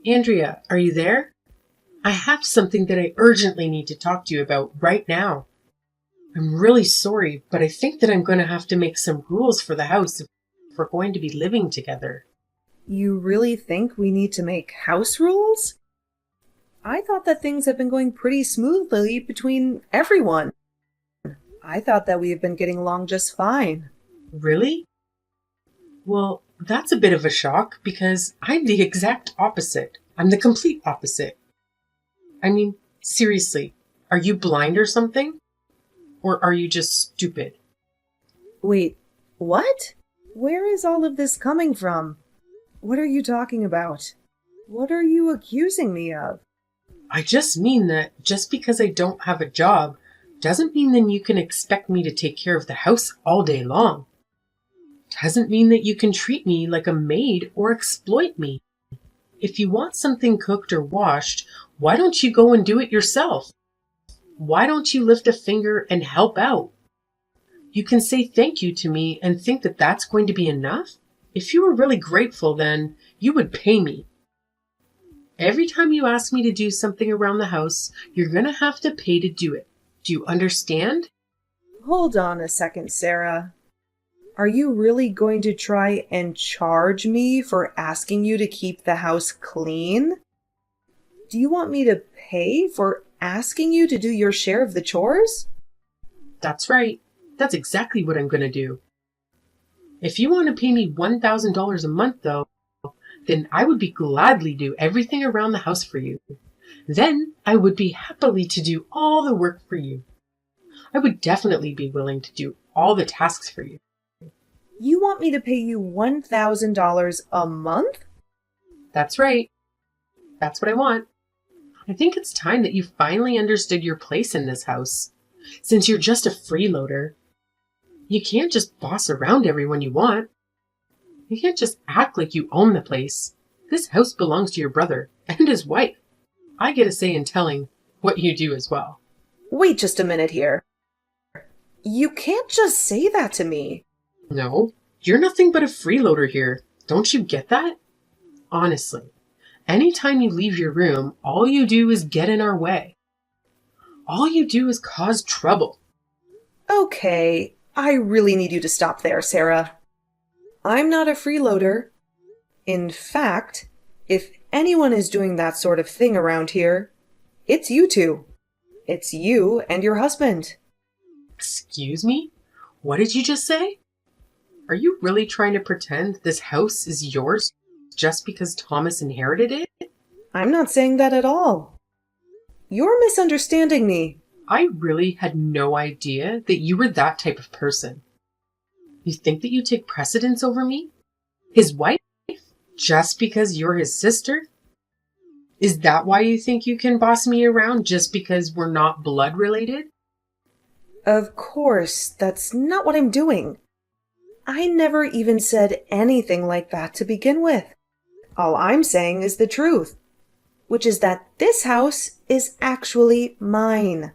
Andrea, are you there? I have something that I urgently need to talk to you about right now. I'm really sorry, but I think that I'm going to have to make some rules for the house if we're going to be living together. You really think we need to make house rules? I thought that things have been going pretty smoothly between everyone. I thought that we have been getting along just fine. Really? Well, that's a bit of a shock because I'm the exact opposite. I'm the complete opposite. I mean, seriously, are you blind or something? Or are you just stupid? Wait, what? Where is all of this coming from? What are you talking about? What are you accusing me of? I just mean that just because I don't have a job doesn't mean that you can expect me to take care of the house all day long. Doesn't mean that you can treat me like a maid or exploit me. If you want something cooked or washed, why don't you go and do it yourself? Why don't you lift a finger and help out? You can say thank you to me and think that that's going to be enough? If you were really grateful, then you would pay me. Every time you ask me to do something around the house, you're going to have to pay to do it. Do you understand? Hold on a second, Sarah. Are you really going to try and charge me for asking you to keep the house clean? Do you want me to pay for asking you to do your share of the chores? That's right. That's exactly what I'm going to do. If you want to pay me $1,000 a month, though, then I would be gladly do everything around the house for you. Then I would be happily to do all the work for you. I would definitely be willing to do all the tasks for you. You want me to pay you $1,000 a month? That's right. That's what I want. I think it's time that you finally understood your place in this house. Since you're just a freeloader, you can't just boss around everyone you want. You can't just act like you own the place. This house belongs to your brother and his wife. I get a say in telling what you do as well. Wait just a minute here. You can't just say that to me. No, you're nothing but a freeloader here. Don't you get that? Honestly, anytime you leave your room, all you do is get in our way. All you do is cause trouble. Okay, I really need you to stop there, Sarah. I'm not a freeloader. In fact, if anyone is doing that sort of thing around here, it's you two. It's you and your husband. Excuse me? What did you just say? Are you really trying to pretend this house is yours just because Thomas inherited it? I'm not saying that at all. You're misunderstanding me. I really had no idea that you were that type of person. You think that you take precedence over me? His wife? Just because you're his sister? Is that why you think you can boss me around just because we're not blood related? Of course, that's not what I'm doing. I never even said anything like that to begin with. All I'm saying is the truth, which is that this house is actually mine.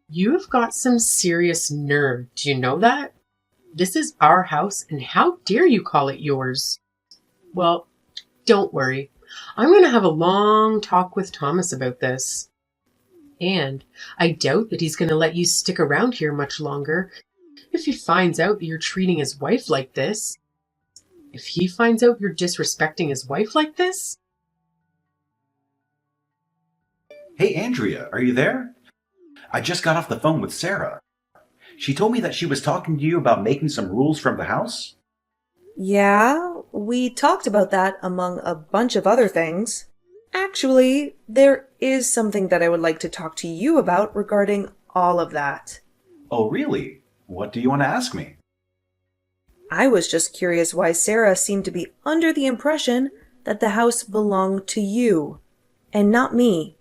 You have got some serious nerve. Do you know that? This is our house, and how dare you call it yours? Well, don't worry. I'm going to have a long talk with Thomas about this. And I doubt that he's going to let you stick around here much longer if he finds out that you're treating his wife like this. If he finds out you're disrespecting his wife like this. Hey, Andrea, are you there? I just got off the phone with Sarah. She told me that she was talking to you about making some rules from the house. Yeah, we talked about that among a bunch of other things. Actually, there is something that I would like to talk to you about regarding all of that. Oh, really? What do you want to ask me? I was just curious why Sarah seemed to be under the impression that the house belonged to you, and not me.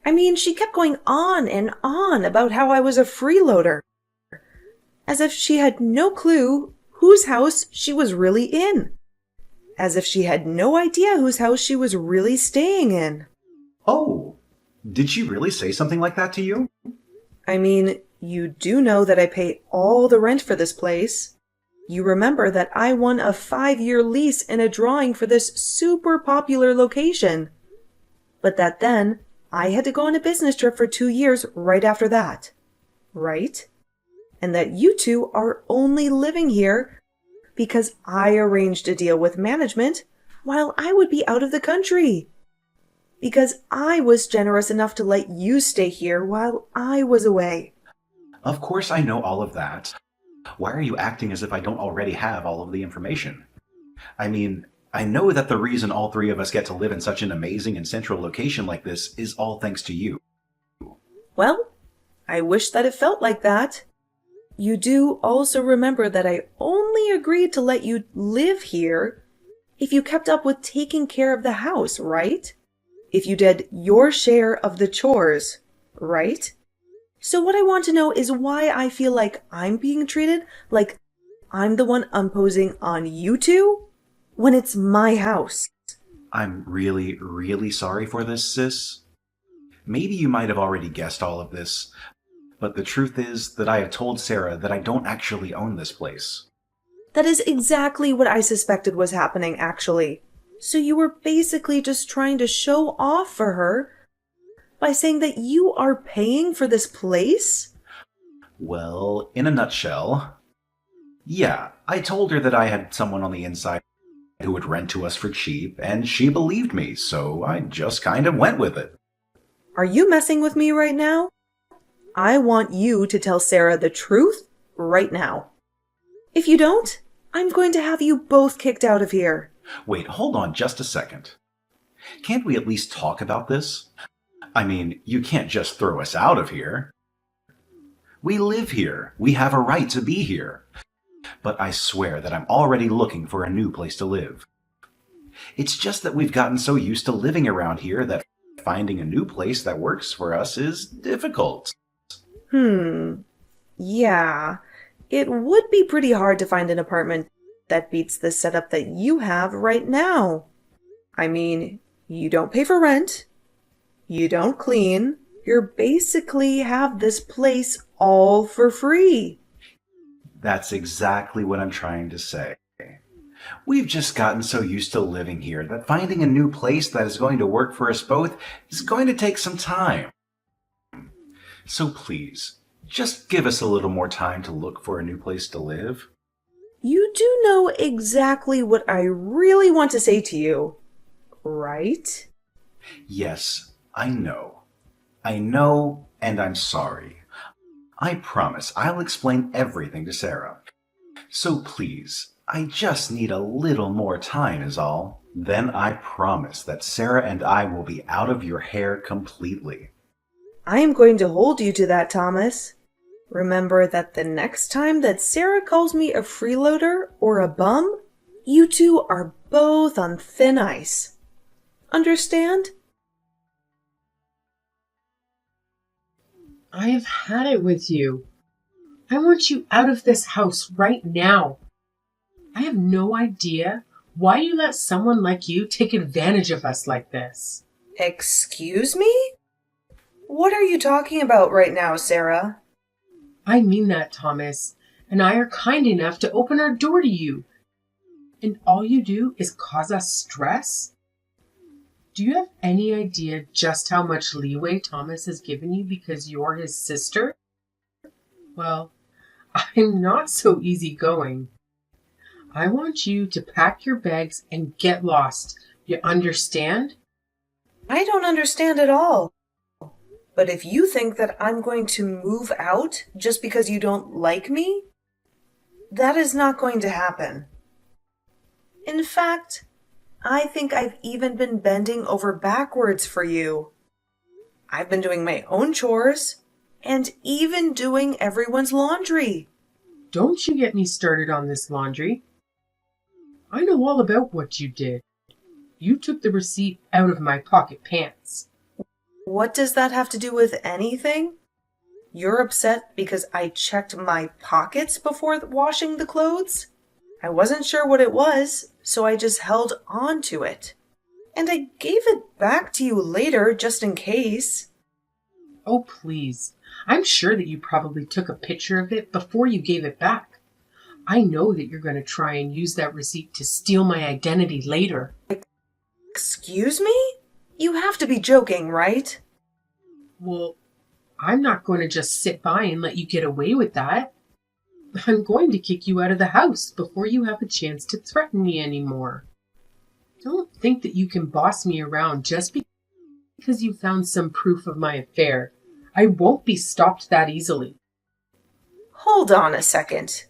I mean, she kept going on and on about how I was a freeloader, as if she had no clue whose house she was really in, as if she had no idea whose house she was really staying in. Oh, did she really say something like that to you? I mean, you do know that I pay all the rent for this place. You remember that I won a 5-year lease in a drawing for this super popular location. but that then I had to go on a business trip for 2 years right after that. Right? And that you two are only living here because I arranged a deal with management while I would be out of the country. Because I was generous enough to let you stay here while I was away. Of course I know all of that. Why are you acting as if I don't already have all of the information? I mean, I know that the reason all three of us get to live in such an amazing and central location like this is all thanks to you. Well, I wish that it felt like that. You do also remember that I only agreed to let you live here if you kept up with taking care of the house, right? If you did your share of the chores, right? So what I want to know is why I feel like I'm being treated like I'm the one imposing on you two when it's my house. I'm really, really sorry for this, sis. Maybe you might have already guessed all of this, but the truth is that I have told Sarah that I don't actually own this place. That is exactly what I suspected was happening, actually. So you were basically just trying to show off for her by saying that you are paying for this place? Well, in a nutshell, yeah, I told her that I had someone on the inside who would rent to us for cheap, and she believed me, so I just kind of went with it. Are you messing with me right now? I want you to tell Sarah the truth right now. If you don't, I'm going to have you both kicked out of here. Wait, hold on just a second. Can't we at least talk about this? I mean, you can't just throw us out of here. We live here. We have a right to be here. But I swear that I'm already looking for a new place to live. It's just that we've gotten so used to living around here that finding a new place that works for us is difficult. Yeah. It would be pretty hard to find an apartment that beats the setup that you have right now. I mean, you don't pay for rent. You don't clean. You basically have this place all for free. That's exactly what I'm trying to say. We've just gotten so used to living here that finding a new place that is going to work for us both is going to take some time. So please, just give us a little more time to look for a new place to live. You do know exactly what I really want to say to you, right? Yes, I know. I know, and I'm sorry. I promise I'll explain everything to Sarah. So please, I just need a little more time is all. Then I promise that Sarah and I will be out of your hair completely. I am going to hold you to that, Thomas. Remember that the next time that Sarah calls me a freeloader or a bum, you two are both on thin ice. Understand? I have had it with you. I want you out of this house right now. I have no idea why you let someone like you take advantage of us like this. Excuse me? What are you talking about right now, Sarah? I mean that, Thomas, and I are kind enough to open our door to you. And all you do is cause us stress? Do you have any idea just how much leeway Thomas has given you because you're his sister? Well, I'm not so easygoing. I want you to pack your bags and get lost. You understand? I don't understand at all. But if you think that I'm going to move out just because you don't like me, that is not going to happen. In fact, I think I've even been bending over backwards for you. I've been doing my own chores and even doing everyone's laundry. Don't you get me started on this laundry. I know all about what you did. You took the receipt out of my pocket pants. What does that have to do with anything? You're upset because I checked my pockets before washing the clothes? I wasn't sure what it was, so I just held on to it. And I gave it back to you later, just in case. Oh, please. I'm sure that you probably took a picture of it before you gave it back. I know that you're going to try and use that receipt to steal my identity later. Excuse me? You have to be joking, right? Well, I'm not going to just sit by and let you get away with that. I'm going to kick you out of the house before you have a chance to threaten me anymore. Don't think that you can boss me around just because you found some proof of my affair. I won't be stopped that easily. Hold on a second.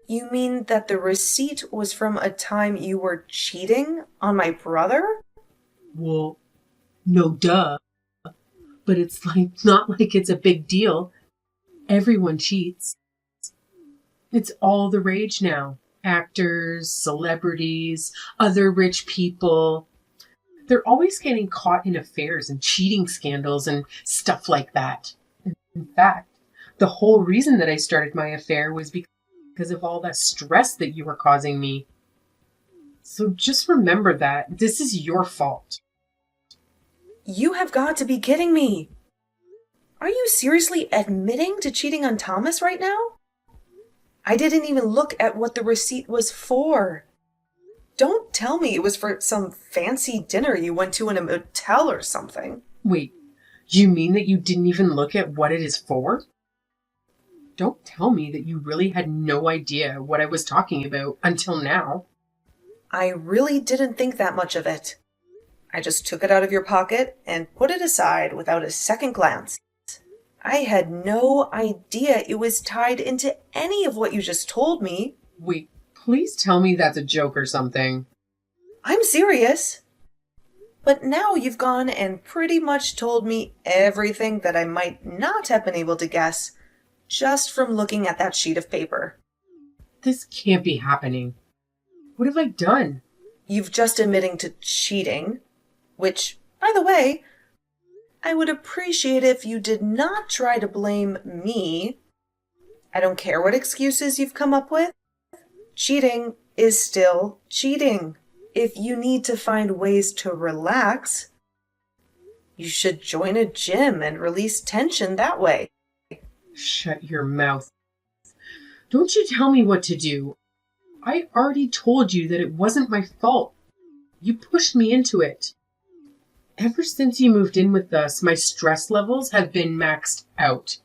You mean that the receipt was from a time you were cheating on my brother? Well, no duh. But it's not like it's a big deal. Everyone cheats. It's all the rage now. Actors, celebrities, other rich people. They're always getting caught in affairs and cheating scandals and stuff like that. In fact, the whole reason that I started my affair was because of all that stress that you were causing me. So just remember that this is your fault. You have got to be kidding me. Are you seriously admitting to cheating on Thomas right now? I didn't even look at what the receipt was for. Don't tell me it was for some fancy dinner you went to in a motel or something. Wait, you mean that you didn't even look at what it is for? Don't tell me that you really had no idea what I was talking about until now. I really didn't think that much of it. I just took it out of your pocket and put it aside without a second glance. I had no idea it was tied into any of what you just told me. Wait, please tell me that's a joke or something. I'm serious. But now you've gone and pretty much told me everything that I might not have been able to guess just from looking at that sheet of paper. This can't be happening. What have I done? You've just admitting to cheating, which, by the way, I would appreciate if you did not try to blame me. I don't care what excuses you've come up with. Cheating is still cheating. If you need to find ways to relax, you should join a gym and release tension that way. Shut your mouth. Don't you tell me what to do. I already told you that it wasn't my fault. You pushed me into it. Ever since you moved in with us, my stress levels have been maxed out.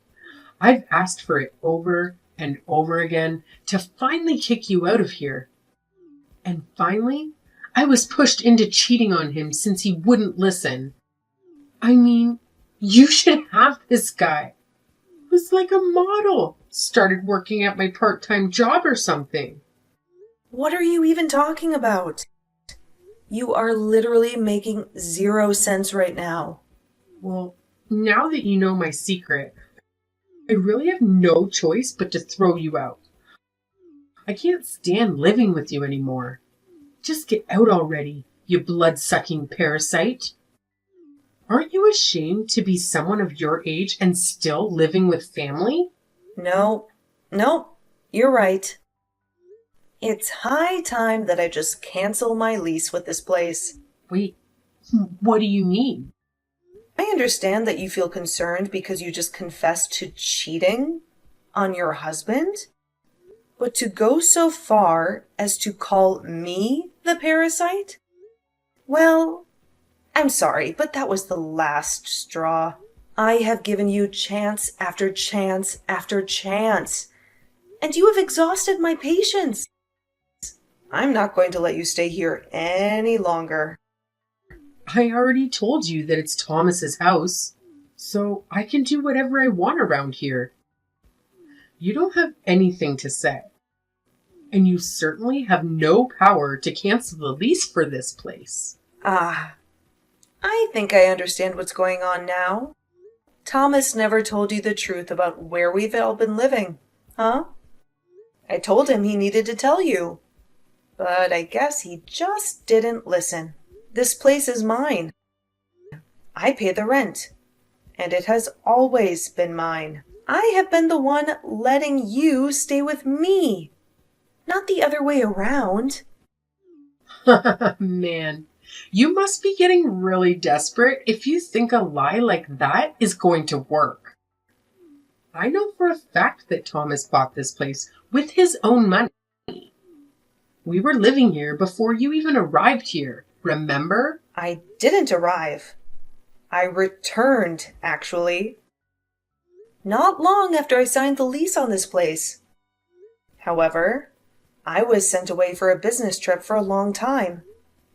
I've asked for it over and over again to finally kick you out of here. And finally, I was pushed into cheating on him since he wouldn't listen. I mean, you should have this guy. He was like a model. Started working at my part-time job or something. What are you even talking about? You are literally making 0 sense right now. Well, now that you know my secret, I really have no choice but to throw you out. I can't stand living with you anymore. Just get out already, you blood-sucking parasite. Aren't you ashamed to be someone of your age and still living with family? No, you're right. It's high time that I just cancel my lease with this place. Wait, what do you mean? I understand that you feel concerned because you just confessed to cheating on your husband, but to go so far as to call me the parasite? Well, I'm sorry, but that was the last straw. I have given you chance after chance after chance, and you have exhausted my patience. I'm not going to let you stay here any longer. I already told you that it's Thomas's house, so I can do whatever I want around here. You don't have anything to say, and you certainly have no power to cancel the lease for this place. I think I understand what's going on now. Thomas never told you the truth about where we've all been living, huh? I told him he needed to tell you, but I guess he just didn't listen. This place is mine. I pay the rent, and it has always been mine. I have been the one letting you stay with me, not the other way around. Man, you must be getting really desperate if you think a lie like that is going to work. I know for a fact that Thomas bought this place with his own money. We were living here before you even arrived here, remember? I didn't arrive. I returned, actually. Not long after I signed the lease on this place. However, I was sent away for a business trip for a long time,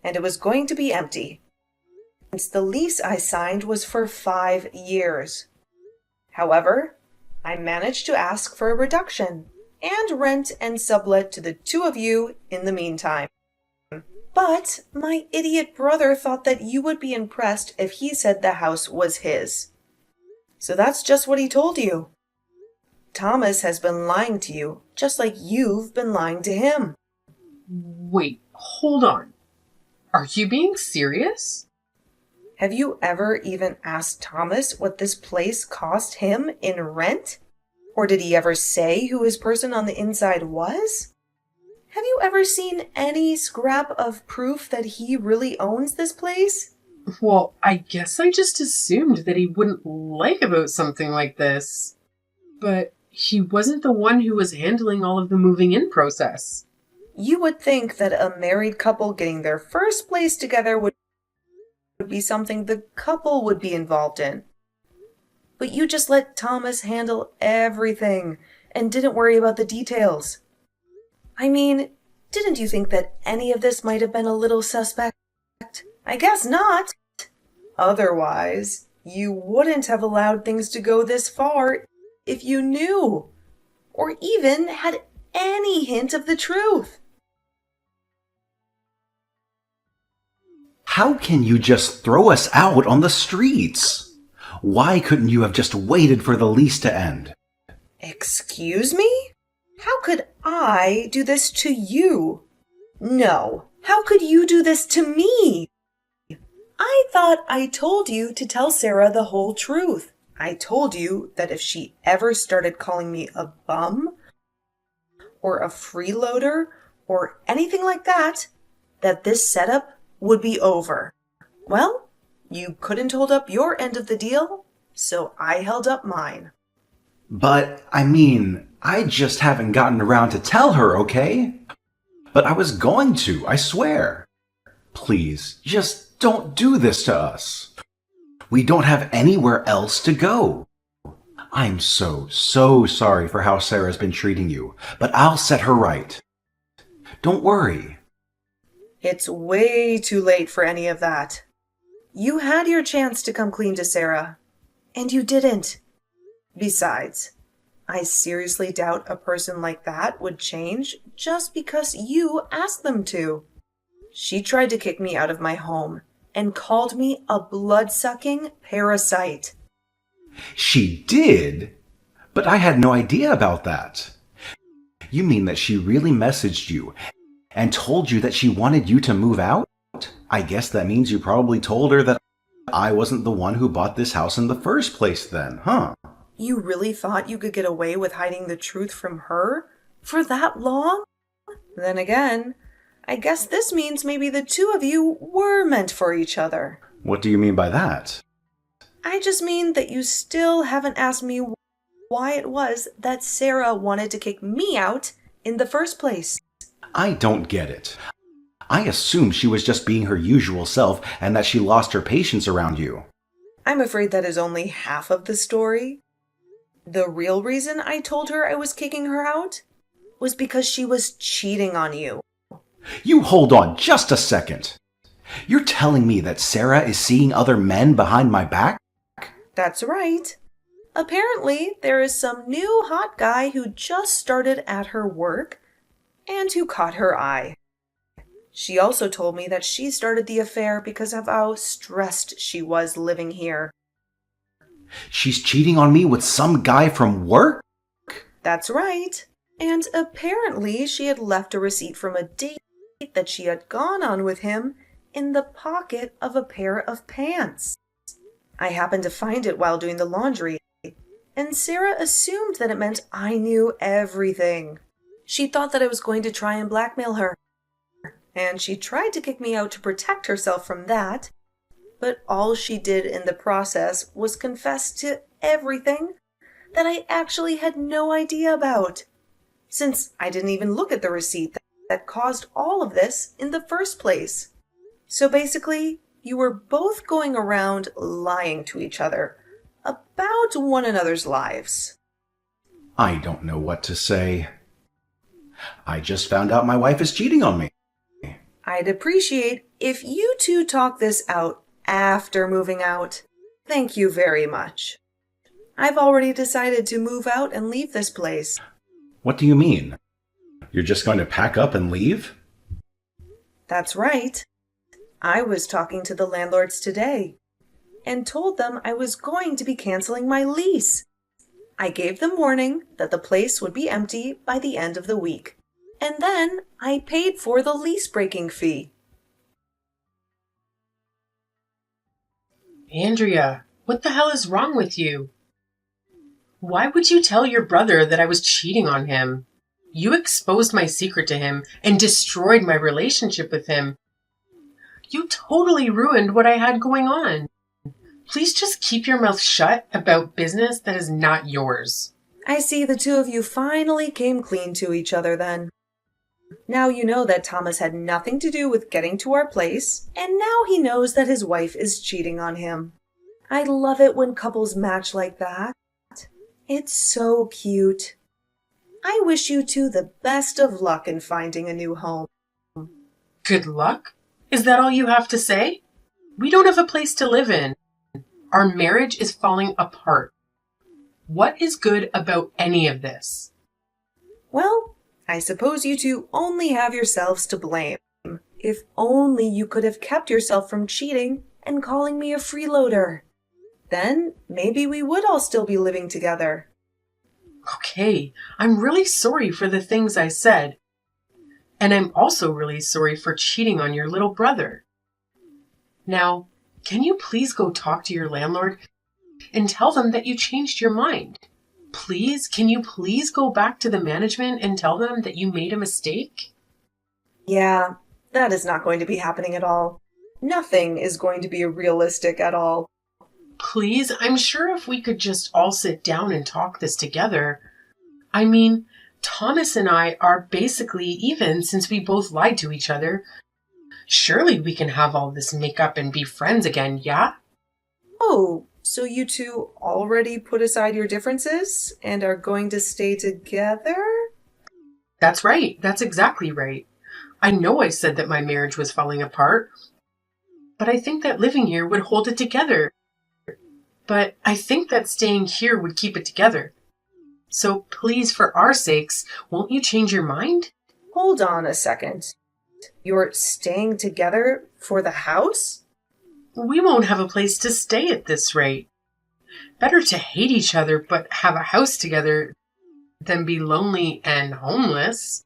and it was going to be empty, since the lease I signed was for 5 years. However, I managed to ask for a reduction and rent and sublet to the two of you in the meantime. But my idiot brother thought that you would be impressed if he said the house was his. So that's just what he told you. Thomas has been lying to you, just like you've been lying to him. Wait, hold on. Are you being serious? Have you ever even asked Thomas what this place cost him in rent? Or did he ever say who his person on the inside was? Have you ever seen any scrap of proof that he really owns this place? Well, I guess I just assumed that he wouldn't lie about something like this. But he wasn't the one who was handling all of the moving in process. You would think that a married couple getting their first place together would be something the couple would be involved in. But you just let Thomas handle everything and didn't worry about the details. I mean, didn't you think that any of this might have been a little suspect? I guess not. Otherwise, you wouldn't have allowed things to go this far if you knew, or even had any hint of the truth. How can you just throw us out on the streets? Why couldn't you have just waited for the lease to end? Excuse me? How could I do this to you? No, how could you do this to me? I thought I told you to tell Sarah the whole truth. I told you that if she ever started calling me a bum, or a freeloader, or anything like that, that this setup would be over. Well, you couldn't hold up your end of the deal, so I held up mine. But, I just haven't gotten around to tell her, okay? But I was going to, I swear. Please, just don't do this to us. We don't have anywhere else to go. I'm so sorry for how Sarah's been treating you, but I'll set her right. Don't worry. It's way too late for any of that. You had your chance to come clean to Sarah, and you didn't. Besides, I seriously doubt a person like that would change just because you asked them to. She tried to kick me out of my home and called me a blood-sucking parasite. She did? But I had no idea about that. You mean that she really messaged you and told you that she wanted you to move out? I guess that means you probably told her that I wasn't the one who bought this house in the first place then, huh? You really thought you could get away with hiding the truth from her for that long? Then again, I guess this means maybe the two of you were meant for each other. What do you mean by that? I just mean that you still haven't asked me why it was that Sarah wanted to kick me out in the first place. I don't get it. I assumed she was just being her usual self and that she lost her patience around you. I'm afraid that is only half of the story. The real reason I told her I was kicking her out was because she was cheating on you. You hold on just a second. You're telling me that Sarah is seeing other men behind my back? That's right. Apparently, there is some new hot guy who just started at her work and who caught her eye. She also told me that she started the affair because of how stressed she was living here. She's cheating on me with some guy from work? That's right. And apparently she had left a receipt from a date that she had gone on with him in the pocket of a pair of pants. I happened to find it while doing the laundry, and Sarah assumed that it meant I knew everything. She thought that I was going to try and blackmail her, and she tried to kick me out to protect herself from that, but all she did in the process was confess to everything that I actually had no idea about, since I didn't even look at the receipt that caused all of this in the first place. So basically, You were both going around lying to each other about one another's lives. I don't know what to say. I just found out my wife is cheating on me. I'd appreciate if you two talk this out after moving out. Thank you very much. I've already decided to move out and leave this place. What do you mean? You're just going to pack up and leave? That's right. I was talking to the landlords today and told them I was going to be canceling my lease. I gave them warning that the place would be empty by the end of the week. And then I paid for the lease breaking fee. Andrea, what the hell is wrong with you? Why would you tell your brother that I was cheating on him? You exposed my secret to him and destroyed my relationship with him. You totally ruined what I had going on. Please just keep your mouth shut about business that is not yours. I see the two of you finally came clean to each other then. Now you know that Thomas had nothing to do with getting to our place, and now he knows that his wife is cheating on him. I love it when couples match like that. It's so cute. I wish you two the best of luck in finding a new home. Good luck? Is that all you have to say? We don't have a place to live in. Our marriage is falling apart. What is good about any of this? Well, I suppose you two only have yourselves to blame. If only you could have kept yourself from cheating and calling me a freeloader. Then maybe we would all still be living together. Okay, I'm really sorry for the things I said. And I'm also really sorry for cheating on your little brother. Now, can you please go talk to your landlord and tell them that you changed your mind? Please, can you please go back to the management and tell them that you made a mistake? Yeah, that is not going to be happening at all. Nothing is going to be realistic at all. Please, I'm sure if we could just all sit down and talk this together. I mean, Thomas and I are basically even since we both lied to each other. Surely we can have all this make up and be friends again, yeah? Oh, so you two already put aside your differences and are going to stay together? That's right. That's exactly right. I know I said that my marriage was falling apart, but I think that living here would hold it together. But I think that staying here would keep it together. So please, for our sakes, won't you change your mind? Hold on a second. You're staying together for the house? We won't have a place to stay at this rate. Better to hate each other but have a house together than be lonely and homeless.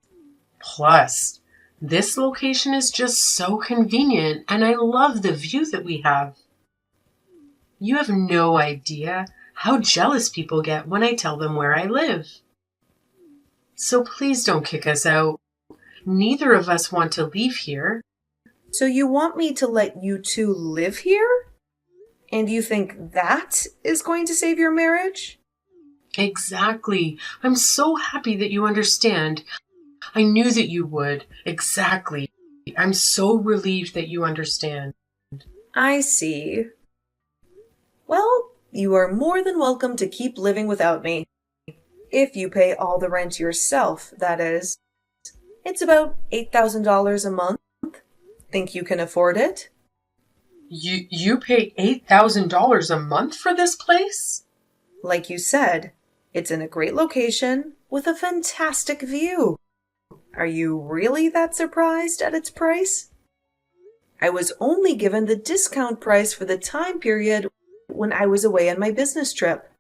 Plus, this location is just so convenient and I love the view that we have. You have no idea how jealous people get when I tell them where I live. So please don't kick us out. Neither of us want to leave here. So you want me to let you two live here? And you think that is going to save your marriage? Exactly. I'm so happy that you understand. I knew that you would. Exactly. I'm so relieved that you understand. I see. Well, you are more than welcome to keep living without me. If you pay all the rent yourself, that is. It's about $8,000 a month. Think you can afford it? You pay $8,000 a month for this place? Like you said, it's in a great location with a fantastic view. Are you really that surprised at its price? I was only given the discount price for the time period when I was away on my business trip.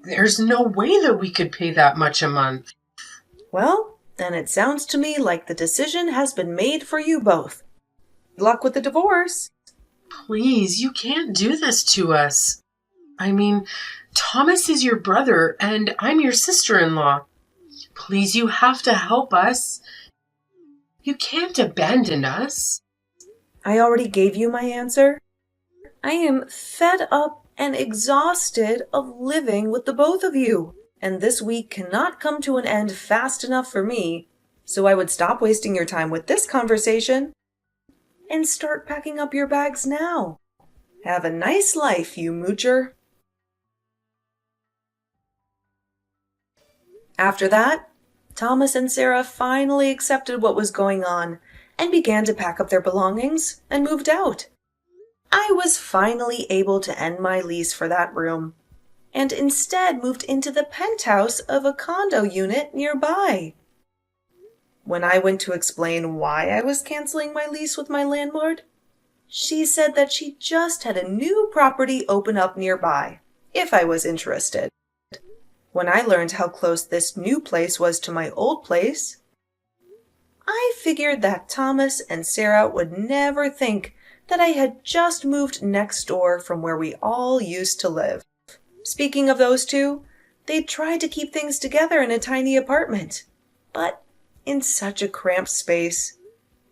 There's no way that we could pay that much a month. Well, then it sounds to me like the decision has been made for you both. Good luck with the divorce. Please, you can't do this to us. I mean, Thomas is your brother and I'm your sister-in-law. Please, you have to help us. You can't abandon us. I already gave you my answer. I am fed up and exhausted of living with the both of you, and this week cannot come to an end fast enough for me, so I would stop wasting your time with this conversation and start packing up your bags now. Have a nice life, you moocher. After that, Thomas and Sarah finally accepted what was going on and began to pack up their belongings and moved out. I was finally able to end my lease for that room and instead moved into the penthouse of a condo unit nearby. When I went to explain why I was canceling my lease with my landlord, she said that she just had a new property open up nearby, if I was interested. When I learned how close this new place was to my old place, I figured that Thomas and Sarah would never think that I had just moved next door from where we all used to live. Speaking of those two, they tried to keep things together in a tiny apartment, but in such a cramped space,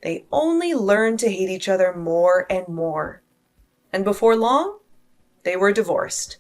they only learned to hate each other more and more. And before long, they were divorced.